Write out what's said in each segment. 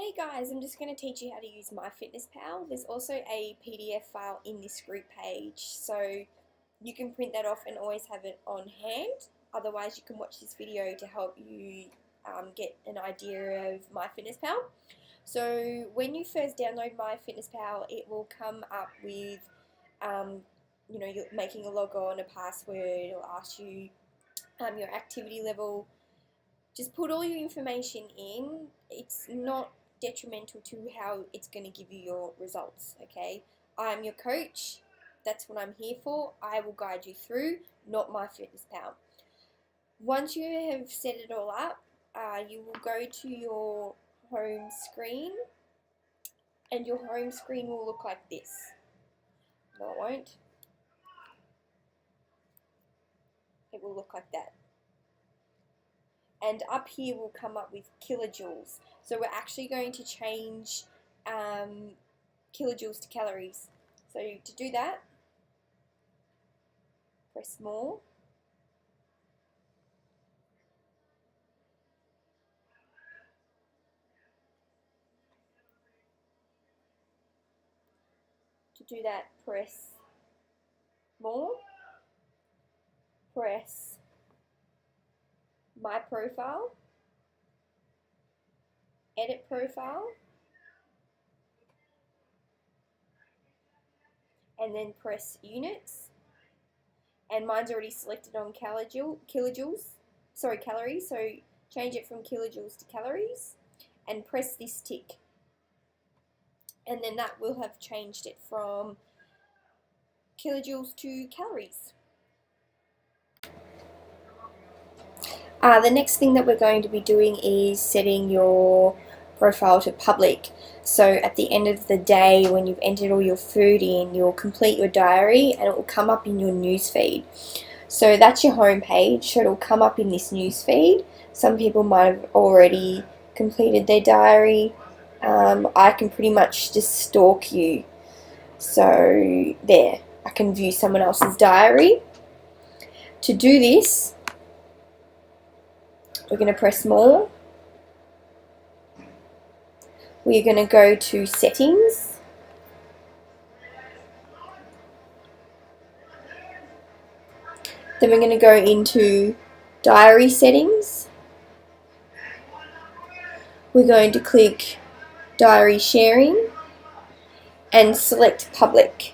Hey guys, I'm just going to teach you how to use MyFitnessPal. There's also a PDF file in this group page, so you can print that off and always have it on hand. Otherwise, you can watch this video to help you get an idea of MyFitnessPal. So when you first download MyFitnessPal, it will come up with, you're making a log on, a password. It'll ask you your activity level. Just put all your information in. It's not detrimental to how it's going to give you your results, okay? I'm your coach. That's what I'm here for. I will guide you through, not MyFitnessPal. Once you have set it all up, you will go to your home screen, and your home screen will look like this. No, it won't. It will look like that. And up here will come up with kilojoules. So we're actually going to change kilojoules to calories. So to do that, press more. To do that, press more. Press My Profile, Edit Profile, and then press Units. And mine's already selected on calories, so change it from kilojoules to calories and press this tick. And then that will have changed it from kilojoules to calories. The next thing that we're going to be doing is setting your profile to public. So at the end of the day, when you've entered all your food in, you'll complete your diary and it will come up in your newsfeed. So that's your home page, so it'll come up in this newsfeed. Some people might have already completed their diary. I can pretty much just stalk you. So there, I can view someone else's diary. To do this, we're going to press more. We're going to go to settings. Then we're going to go into diary settings. We're going to click diary sharing and select public.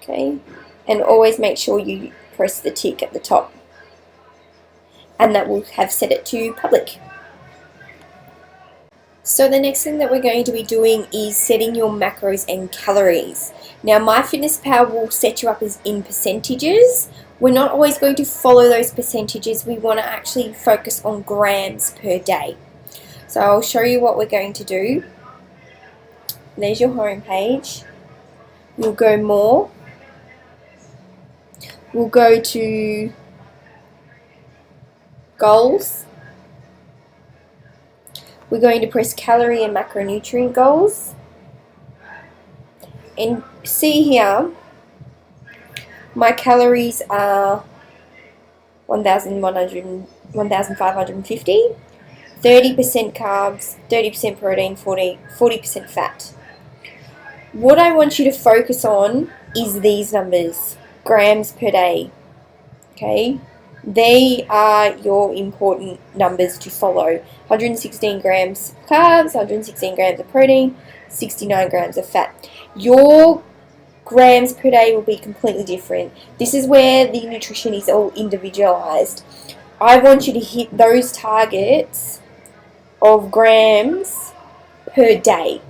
Okay, and always make sure you press the tick at the top, and that will have set it to public. So the next thing that we're going to be doing is setting your macros and calories. Now MyFitnessPal will set you up as in percentages. We're not always going to follow those percentages. We want to actually focus on grams per day. So I'll show you what we're going to do. There's your home page. We'll go more. We'll go to goals. We're going to press calorie and macronutrient goals. And see here, my calories are 1,550, 30% carbs, 30% protein, 40% fat. What I want you to focus on is these numbers, grams per day. Okay? They are your important numbers to follow. 116 grams of carbs, 116 grams of protein, 69 grams of fat. Your grams per day will be completely different. This is where the nutrition is all individualized. I want you to hit those targets of grams per day.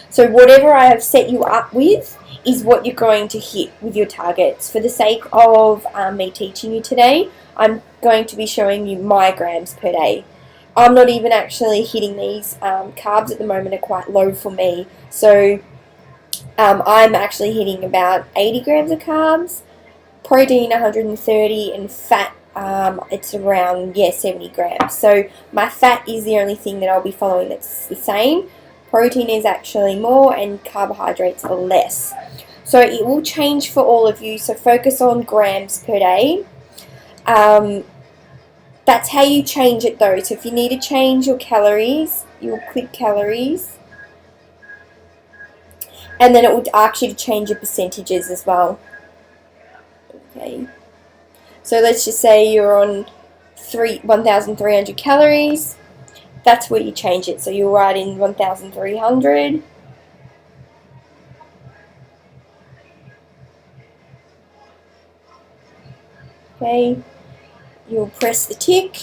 So whatever I have set you up with is what you're going to hit with your targets. For the sake of me teaching you today, I'm going to be showing you my grams per day. I'm not even actually hitting these. Carbs at the moment are quite low for me. So I'm actually hitting about 80 grams of carbs, protein 130, and fat it's around 70 grams. So my fat is the only thing that I'll be following that's the same. Protein is actually more and carbohydrates are less. So it will change for all of you, so focus on grams per day. That's how you change it though. So if you need to change your calories, you'll click calories, and then it would ask you to change your percentages as well. Okay, so let's just say you're on 1,300 calories. That's where you change it. So you'll write in 1,300. Okay, you'll press the tick,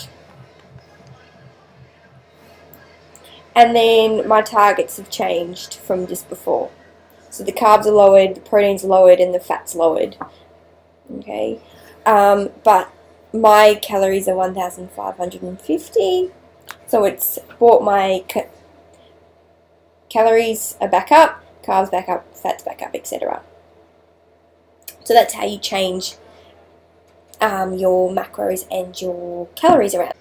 and then my targets have changed from just before. So the carbs are lowered, the proteins are lowered, and the fat's lowered. Okay, but my calories are 1,550, so it's brought my calories are back up, carbs back up, fats back up, etc. So that's how you change your macros and your calories around.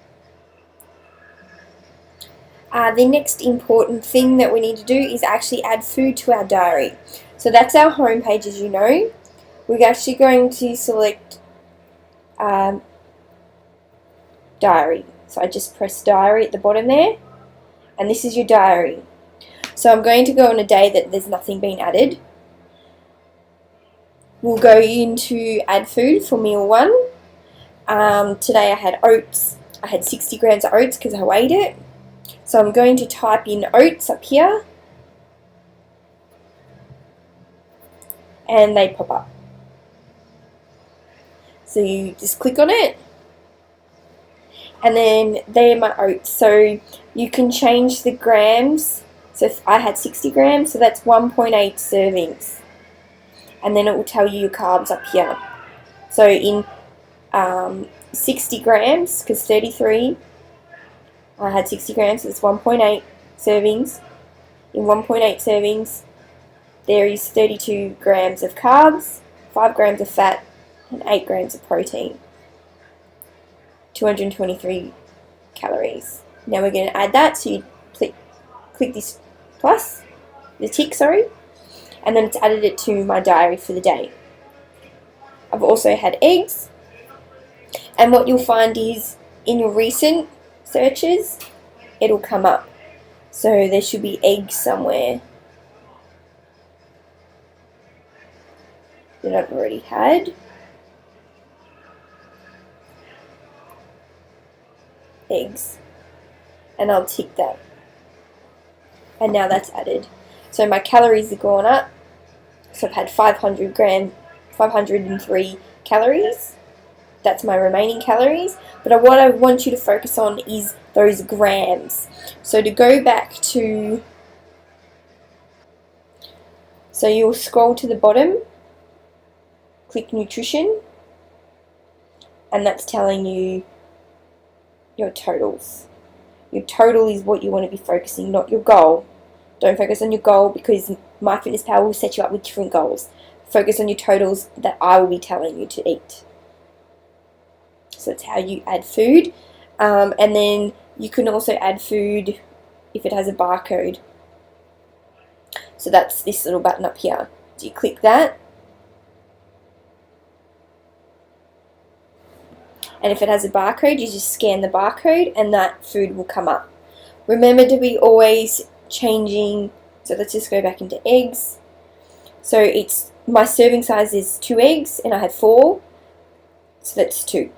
The next important thing that we need to do is actually add food to our diary. So that's our home page, as you know. We're actually going to select diary. So I just press diary at the bottom there, and this is your diary. So I'm going to go on a day that there's nothing been added. We'll go into add food for meal 1. Today I had oats. I had 60 grams of oats because I weighed it. So I'm going to type in oats up here, and they pop up. So you just click on it, and then they're my oats. So you can change the grams. So if I had 60 grams, so that's 1.8 servings. And then it will tell you your carbs up here. So in 60 grams, because 33, I had 60 grams, so it's 1.8 servings. In 1.8 servings, there is 32 grams of carbs, 5 grams of fat, and 8 grams of protein. 223 calories. Now we're going to add that, so you click this plus, the tick, sorry, and then it's added it to my diary for the day. I've also had eggs, and what you'll find is in your recent searches, it'll come up. So there should be eggs somewhere that I've already had. Eggs. And I'll tick that. And now that's added. So my calories have gone up. So I've had 503 calories. That's my remaining calories. But what I want you to focus on is those grams. So to go back to, so you'll scroll to the bottom, click nutrition, and that's telling you your totals. Your total is what you want to be focusing, not your goal. Don't focus on your goal, because MyFitnessPal will set you up with different goals. Focus on your totals that I will be telling you to eat. So that's how you add food. And then you can also add food if it has a barcode. So that's this little button up here. So you click that. And if it has a barcode, you just scan the barcode and that food will come up. Remember to be always changing. So let's just go back into eggs. So it's my serving size is 2 eggs and I had 4. So that's 2.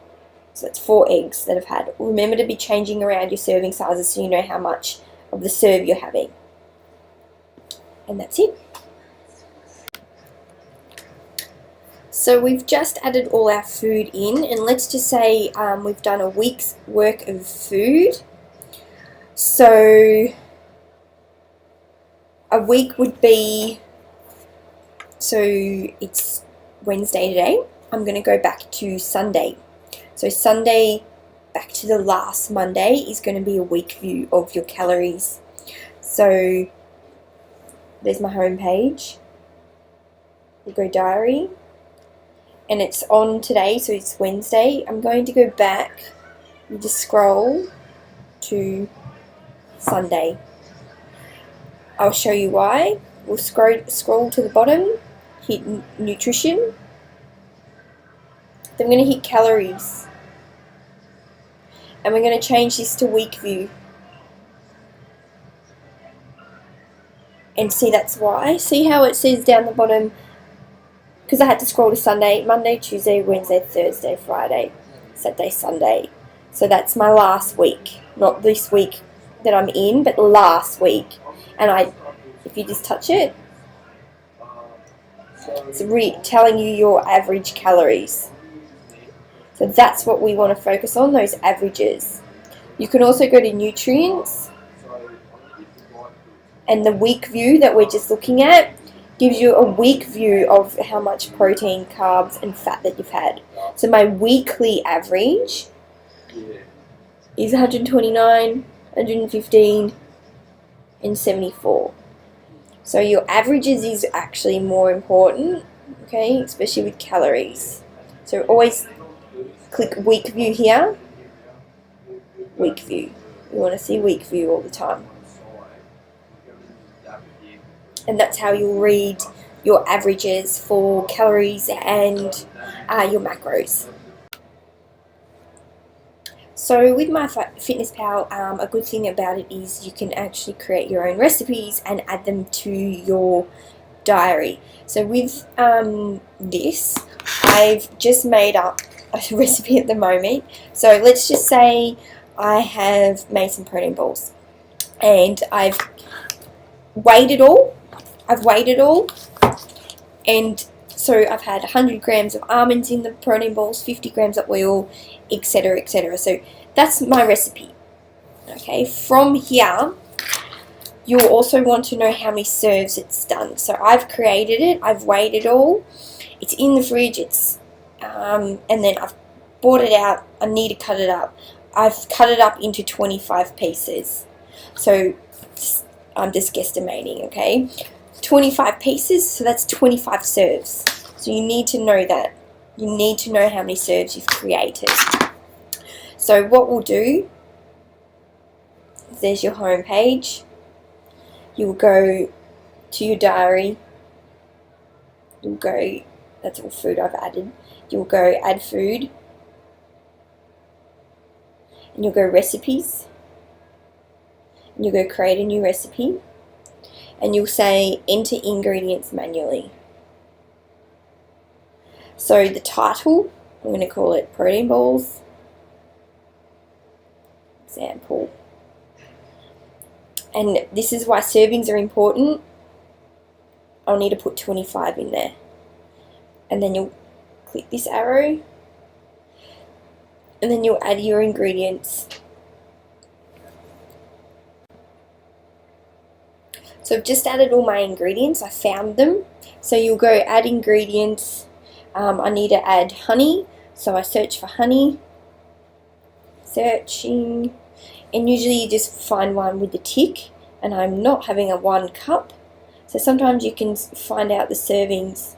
So that's 4 eggs that I've had. Remember to be changing around your serving sizes so you know how much of the serve you're having. And that's it. So we've just added all our food in, and let's just say we've done a week's work of food. So a week would be, so it's Wednesday today. I'm going to go back to Sunday. So Sunday back to the last Monday is going to be a week view of your calories. So there's my home page. We go diary. And it's on today, so it's Wednesday. I'm going to go back and just scroll to Sunday. I'll show you why. We'll scroll to the bottom, hit nutrition. Then I'm going to hit calories. And we're going to change this to week view. And see, that's why. See how it says down the bottom, because I had to scroll to Sunday, Monday, Tuesday, Wednesday, Thursday, Friday, Saturday, Sunday. So that's my last week. Not this week that I'm in, but last week. And if you just touch it, it's telling you your average calories. So that's what we want to focus on, those averages. You can also go to nutrients, and the week view that we're just looking at gives you a week view of how much protein, carbs, and fat that you've had. So my weekly average is 129, 115, and 74. So your averages is actually more important, okay, especially with calories. So always click week view here. Week view. You want to see week view all the time. And that's how you'll read your averages for calories and your macros. So with MyFitnessPal, a good thing about it is you can actually create your own recipes and add them to your diary. So with this, I've just made up a recipe at the moment. So let's just say I have made some protein balls, and I've weighed it all. And so I've had 100 grams of almonds in the protein balls, 50 grams of oil, etc., etc. So that's my recipe. Okay, from here, you'll also want to know how many serves it's done. So I've created it, I've weighed it all, it's in the fridge, and then I've bought it out. I need to cut it up. I've cut it up into 25 pieces. So I'm just guesstimating, okay? 25 pieces, so that's 25 serves. So you need to know that. You need to know how many serves you've created. So what we'll do, there's your home page. You'll go to your diary. You'll go, that's all food I've added. You'll go add food. And you'll go recipes. And you'll go create a new recipe. And you'll say enter ingredients manually. So the title, I'm going to call it protein balls. Example. And this is why servings are important. I'll need to put 25 in there. And then you'll click this arrow. And then you'll add your ingredients. So I've just added all my ingredients. I found them. So you'll go add ingredients. I need to add honey. So I search for honey. Searching. And usually you just find one with the tick. And I'm not having a 1 cup. So sometimes you can find out the servings.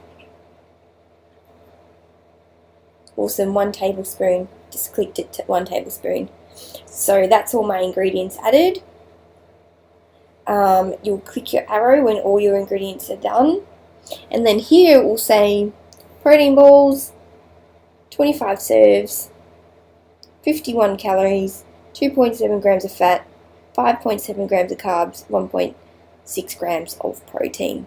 Awesome, 1 tablespoon. Just clicked it to 1 tablespoon. So that's all my ingredients added. You'll click your arrow when all your ingredients are done, and then here it will say protein balls, 25 serves, 51 calories, 2.7 grams of fat, 5.7 grams of carbs, 1.6 grams of protein.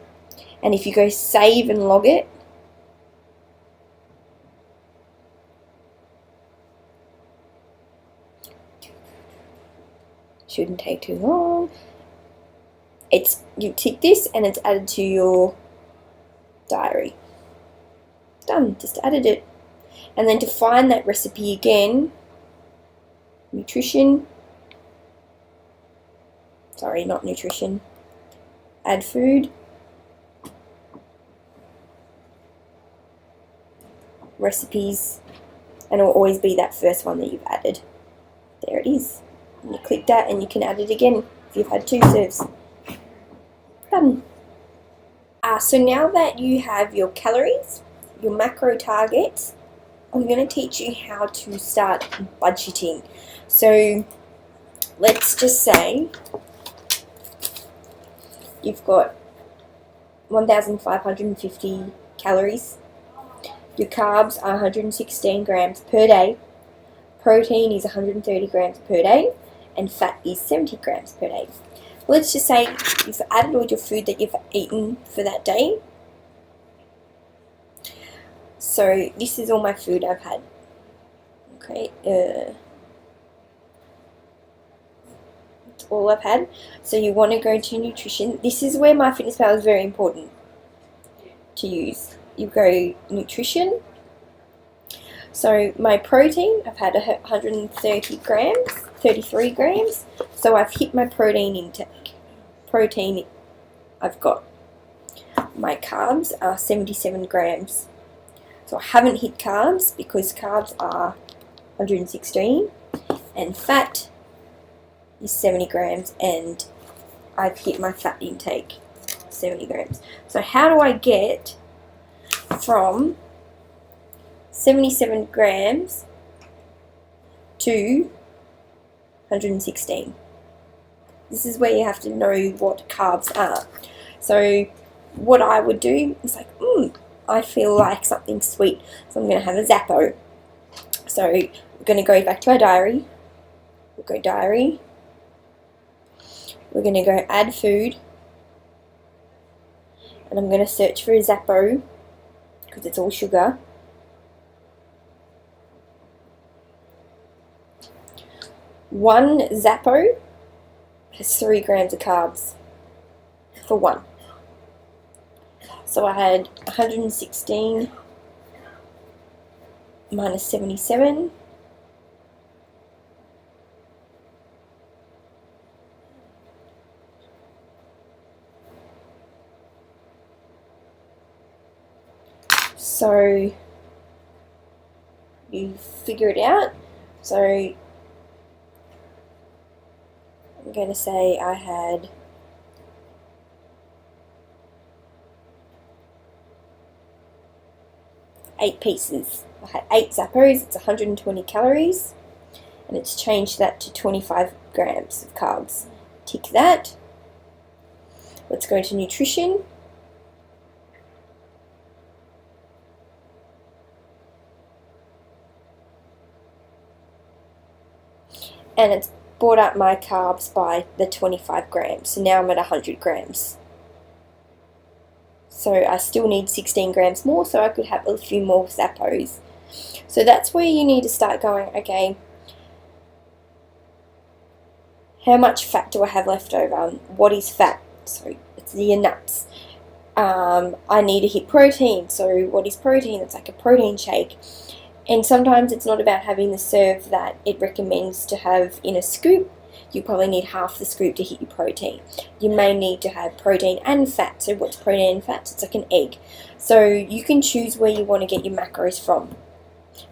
And if you go save and log it, shouldn't take too long. You tick this and it's added to your diary. Done, just added it. And then to find that recipe again, nutrition, sorry, not nutrition, add food, recipes, and it will always be that first one that you've added. There it is. And you click that and you can add it again if you've had 2 serves. Done. So now that you have your calories, your macro targets, I'm going to teach you how to start budgeting. So let's just say you've got 1,550 calories. Your carbs are 116 grams per day. Protein is 130 grams per day. And fat is 70 grams per day. let's just say you've added all your food that you've eaten for that day. So this is all my food I've had. Okay, that's all I've had. So you want to go to nutrition. This is where MyFitnessPal is very important to use. You go nutrition. So my protein, I've had 130 grams, 33 grams. So I've hit my protein intake. Protein I've got. My carbs are 77 grams. So I haven't hit carbs because carbs are 116 and fat is 70 grams, and I've hit my fat intake 70 grams. So how do I get from 77 grams to 116? This is where you have to know what carbs are. So what I would do is like, I feel like something sweet, so I'm going to have a Zappo. So we're going to go back to our diary. We'll go diary. We're going to go add food. And I'm going to search for a Zappo because it's all sugar. One Zappo has 3 grams of carbs for one. So I had 116 minus 77. So you figure it out. So I'm going to say I had 8 pieces. I had 8 Zappos, it's 120 calories, and it's changed that to 25 grams of carbs. Tick that. Let's go to nutrition. And it's brought up my carbs by the 25 grams. So now I'm at 100 grams. So I still need 16 grams more, so I could have a few more Zappos. So that's where you need to start going, okay, how much fat do I have left over? What is fat? So it's your nuts. I need to hit protein. So what is protein? It's like a protein shake. And sometimes it's not about having the serve that it recommends to have in a scoop. You probably need half the scoop to hit your protein. You may need to have protein and fat. So what's protein and fat? It's like an egg. So you can choose where you want to get your macros from.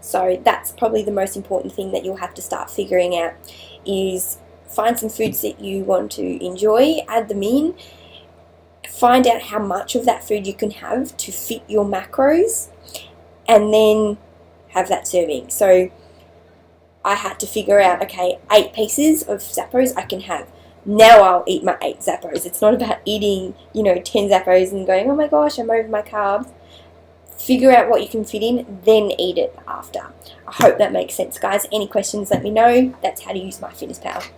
So that's probably the most important thing that you'll have to start figuring out, is find some foods that you want to enjoy, add them in, find out how much of that food you can have to fit your macros, and then have that serving. So I had to figure out, okay, 8 pieces of Zappos I can have. Now I'll eat my 8 Zappos. It's not about eating, 10 Zappos and going, oh my gosh, I'm over my carbs. Figure out what you can fit in, then eat it after. I hope that makes sense, guys. Any questions, let me know. That's how to use MyFitnessPal.